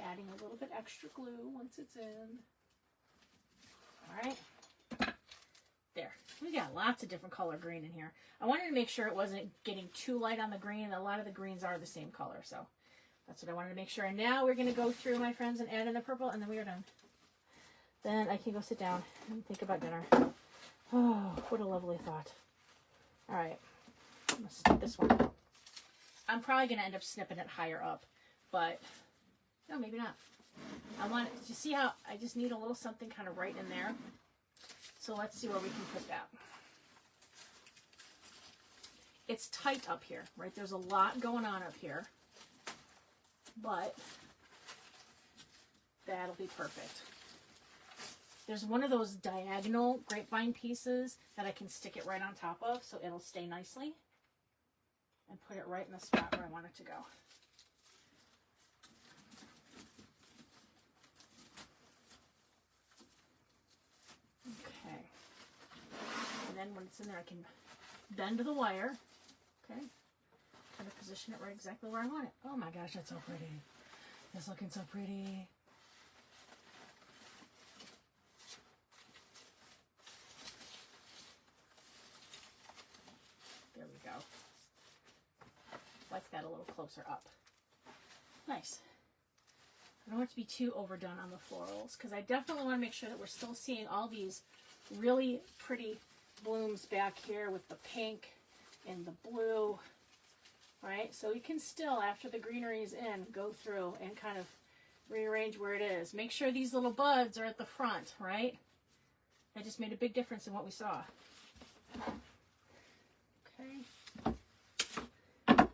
Adding a little bit extra glue once it's in. All right. There. We got lots of different color green in here. I wanted to make sure it wasn't getting too light on the green. A lot of the greens are the same color, so that's what I wanted to make sure. And now we're going to go through, my friends, and add in the purple, and then we are done. Then I can go sit down and think about dinner. Oh, what a lovely thought. All right. I'm going to snip this one. I'm probably going to end up snipping it higher up, but no, maybe not. I want it to see how I just need a little something kind of right in there. So let's see where we can put that. It's tight up here, right? There's a lot going on up here, but that'll be perfect. There's one of those diagonal grapevine pieces that I can stick it right on top of, so it'll stay nicely, and put it right in the spot where I want it to go. Okay. And then when it's in there, I can bend the wire. Okay. Try to position it right exactly where I want it. Oh my gosh, that's so pretty. It's looking so pretty. There we go. Like that a little closer up. Nice. I don't want it to be too overdone on the florals because I definitely want to make sure that we're still seeing all these really pretty blooms back here with the pink and the blue, right? So we can still, after the greenery is in, go through and kind of rearrange where it is. Make sure these little buds are at the front, right? That just made a big difference in what we saw. Okay. Gonna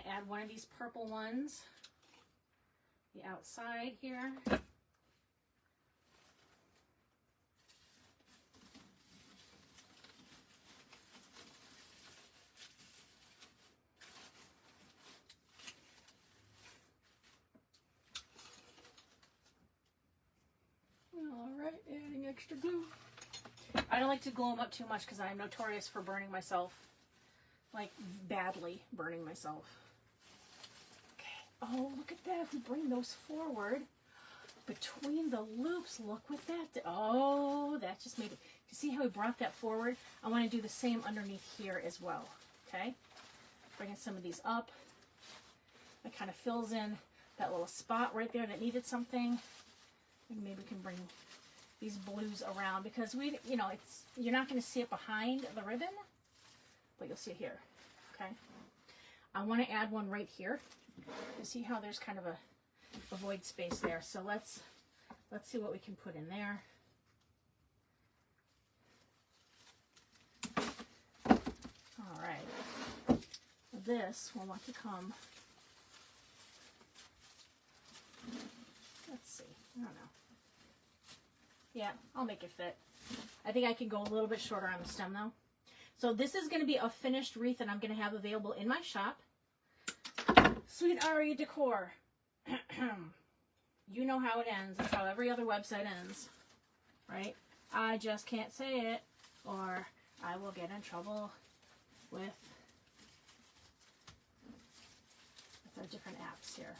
add one of these purple ones, the outside here. Alright, adding extra glue. I don't like to glue them up too much because I'm notorious for burning myself. Like, badly burning myself. Okay. Oh, look at that. If we bring those forward between the loops, look what that did. Oh, that just made it. You see how we brought that forward? I want to do the same underneath here as well. Okay? Bringing some of these up. It kind of fills in that little spot right there that needed something. And maybe we can bring these blues around because we, you know, it's, you're not going to see it behind the ribbon, but you'll see it here. Okay. I want to add one right here. You see how there's kind of a void space there. So let's see what we can put in there. All right. This will want to come. Let's see. I don't know. Yeah, I'll make it fit. I think I can go a little bit shorter on the stem though. So this is going to be a finished wreath that I'm going to have available in my shop. Sweet Aria Decor. You know how it ends. That's how every other website ends, right? I just can't say it, or I will get in trouble with our different apps here.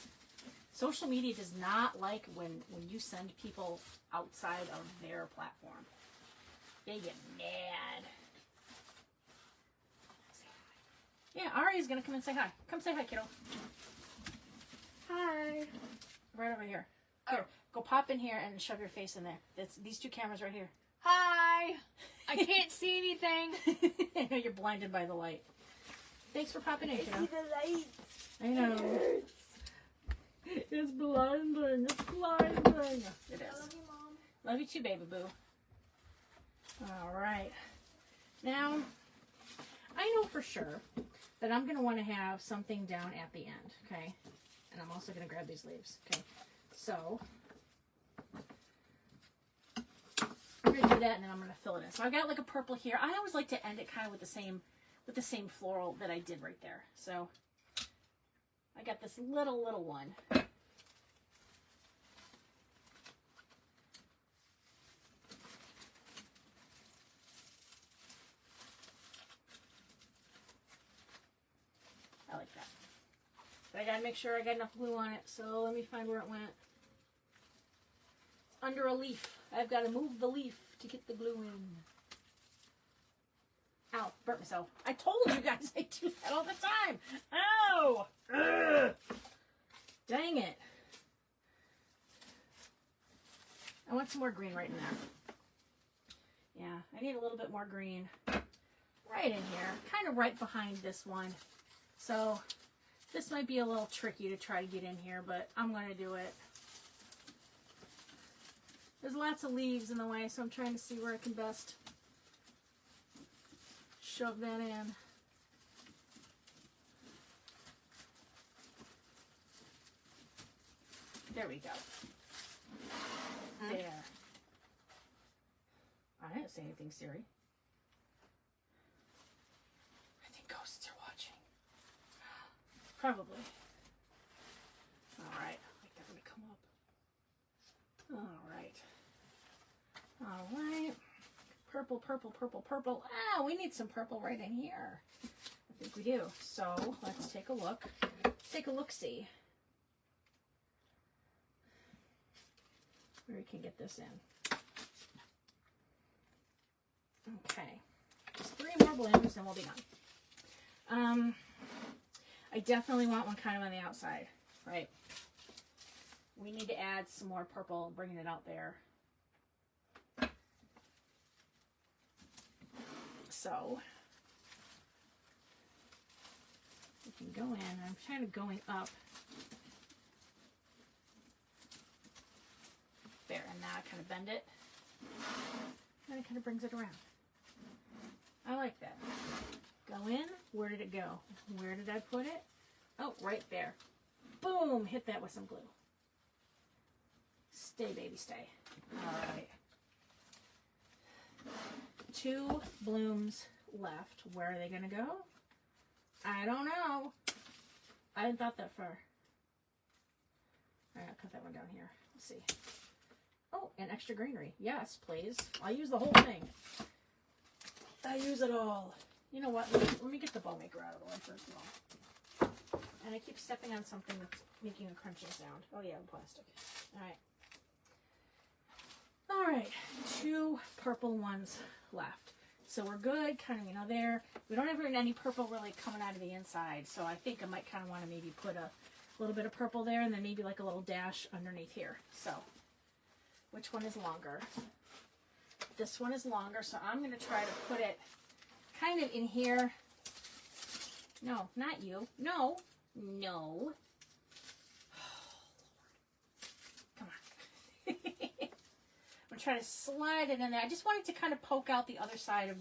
Social media does not like when you send people outside of their platform. They get mad. Yeah, Ari's gonna come and say hi. Come say hi, kiddo. Hi. Right over here. Here, go pop in here and shove your face in there. That's these two cameras right here. Hi. I can't see anything. You're blinded by the light. Thanks for popping in, kiddo. I see the lights. I know. It's blinding. It's blinding. It is. I love you, Mom. Love you too, baby boo. All right. Now, I know for sure that I'm going to want to have something down at the end, okay? And I'm also going to grab these leaves, okay? So, I'm going to do that, and then I'm going to fill it in. So I've got like a purple here. I always like to end it kind of with the same floral that I did right there. So, I got this little one. I like that. But I gotta make sure I got enough glue on it, so let me find where it went. It's under a leaf. I've got to move the leaf to get the glue in. Ow, burnt myself. I told you guys I do that all the time. Ow! Ugh. Dang it. I want some more green right in there. Yeah, I need a little bit more green right in here. Kind of right behind this one. So, this might be a little tricky to try to get in here, but I'm going to do it. There's lots of leaves in the way, so I'm trying to see where I can best shove that in. There we go. There. I didn't say anything, Siri. I think ghosts are watching. Probably. Alright. Like they're going to come up. Alright. Alright. Purple, purple, purple, purple. Ah, we need some purple right in here. I think we do. So, let's take a look. Take a look-see. Where we can get this in. Okay. Just 3 more blooms and we'll be done. I definitely want one kind of on the outside, right? We need to add some more purple, bringing it out there. So, we can go in. I'm kind of going up. There, and now I kind of bend it. And it kind of brings it around. I like that. Go in. Where did it go? Where did I put it? Oh, right there. Boom! Hit that with some glue. Stay, baby, stay. All right. 2 blooms left. Where are they going to go? I don't know. I hadn't thought that far. All right, I'll cut that one down here. Let's see. Oh, and extra greenery. Yes, please. I'll use the whole thing. I use it all. You know what? Let me get the bow maker out of the way first of all. And I keep stepping on something that's making a crunching sound. Oh yeah, the plastic. Alright. Alright. 2 purple ones left. So we're good, kind of, you know, there. We don't have any purple really coming out of the inside, so I think I might kind of want to maybe put a little bit of purple there and then maybe like a little dash underneath here. So, which one is longer? This one is longer, so I'm going to try to put it kind of in here. No, not you. No. No. Come on. I'm trying to slide it in there. I just wanted to kind of poke out the other side of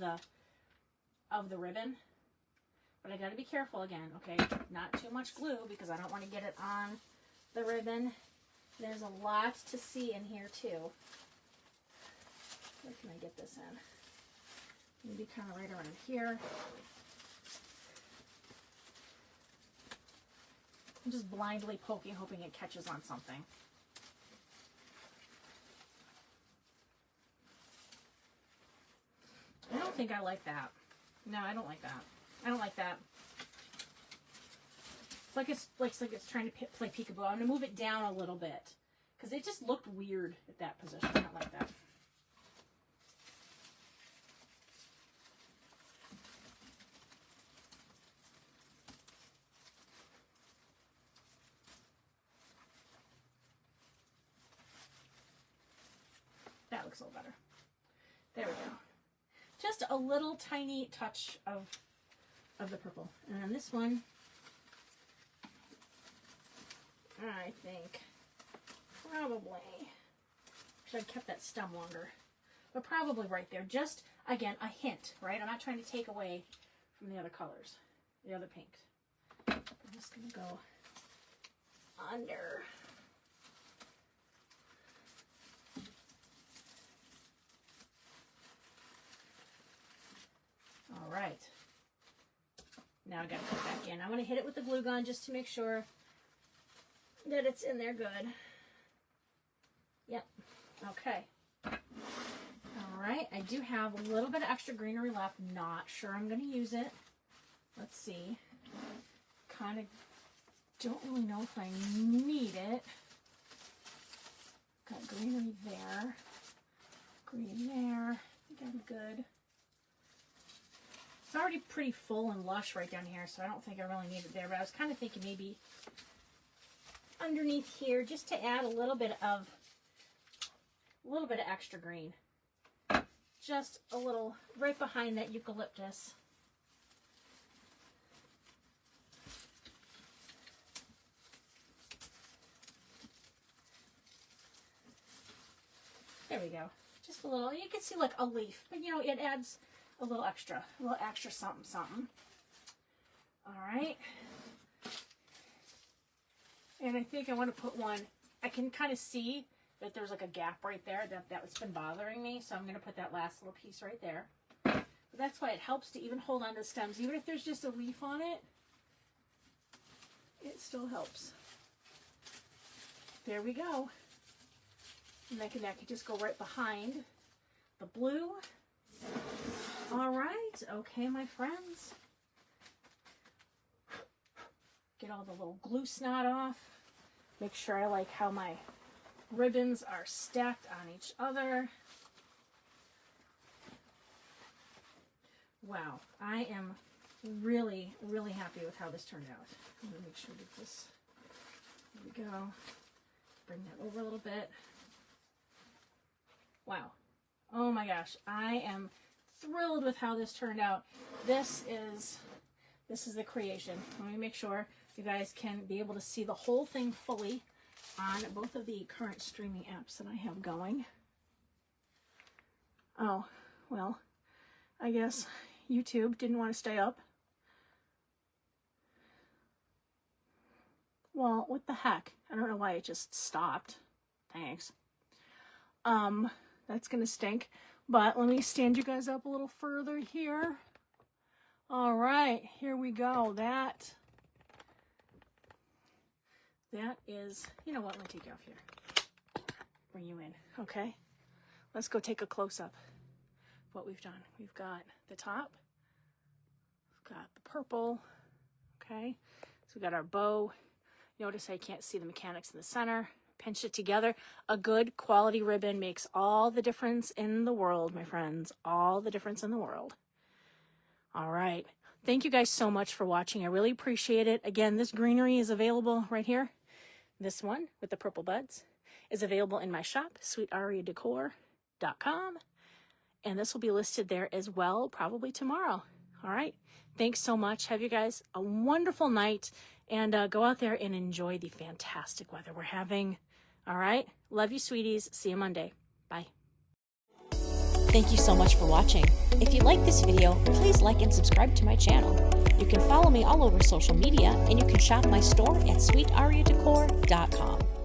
the ribbon. But I got to be careful again, okay? Not too much glue because I don't want to get it on the ribbon. There's a lot to see in here too. Where can I get this in? Maybe kind of right around here. I'm just blindly poking, hoping it catches on something. I don't think I like that. No, I don't like that. I don't like that. It's like it's trying to play peekaboo. I'm going to move it down a little bit because it just looked weird at that position. I don't like that. That looks a little better. There we go. Just a little tiny touch of the purple. And then this one, I think probably should have kept that stem longer, but probably right there. Just again, a hint, right? I'm not trying to take away from the other colors, the other pinks. I'm just gonna go under. All right. Now I gotta put it back in. I'm gonna hit it with the glue gun just to make sure that it's in there good. Yep. Okay. All right. I do have a little bit of extra greenery left. Not sure I'm gonna use it. Let's see. Kind of don't really know if I need it. Got greenery there. Green there. I think I'm good. It's already pretty full and lush right down here, so I don't think I really need it there. But I was kind of thinking maybe underneath here, just to add a little bit of extra green. Just a little right behind that eucalyptus. There we go. Just a little. You can see like a leaf, but you know, it adds a little extra something, something. All right. And I think I want to put one, I can kind of see that there's like a gap right there that's been bothering me. So I'm going to put that last little piece right there. But that's why it helps to even hold on to the stems. Even if there's just a leaf on it, it still helps. There we go. And that could just go right behind the blue. All right, okay, my friends. Get all the little glue snot off. Make sure I like how my ribbons are stacked on each other. Wow, I am really, really happy with how this turned out. I'm gonna make sure that this, there we go. Bring that over a little bit. Wow. Oh my gosh, I am thrilled with how this turned out. This is the creation. Let me make sure you guys can be able to see the whole thing fully on both of the current streaming apps that I have going. Oh, well, I guess YouTube didn't want to stay up. Well, what the heck? I don't know why it just stopped. Thanks. That's gonna stink. But let me stand you guys up a little further here. All right, here we go. That is, you know what, let me take you off here. Bring you in, okay? Let's go take a close-up of what we've done. We've got the top, we've got the purple, okay? So we've got our bow. Notice I can't see the mechanics in the center. Pinched it together. A good quality ribbon makes all the difference in the world, my friends. All the difference in the world. All right. Thank you guys so much for watching. I really appreciate it. Again, this greenery is available right here. This one with the purple buds is available in my shop, sweetariadecor.com. And this will be listed there as well, probably tomorrow. All right. Thanks so much. Have you guys a wonderful night. And go out there and enjoy the fantastic weather we're having. All right. Love you, sweeties. See you Monday. Bye. Thank you so much for watching. If you like this video, please like and subscribe to my channel. You can follow me all over social media, and you can shop my store at sweetariadecor.com.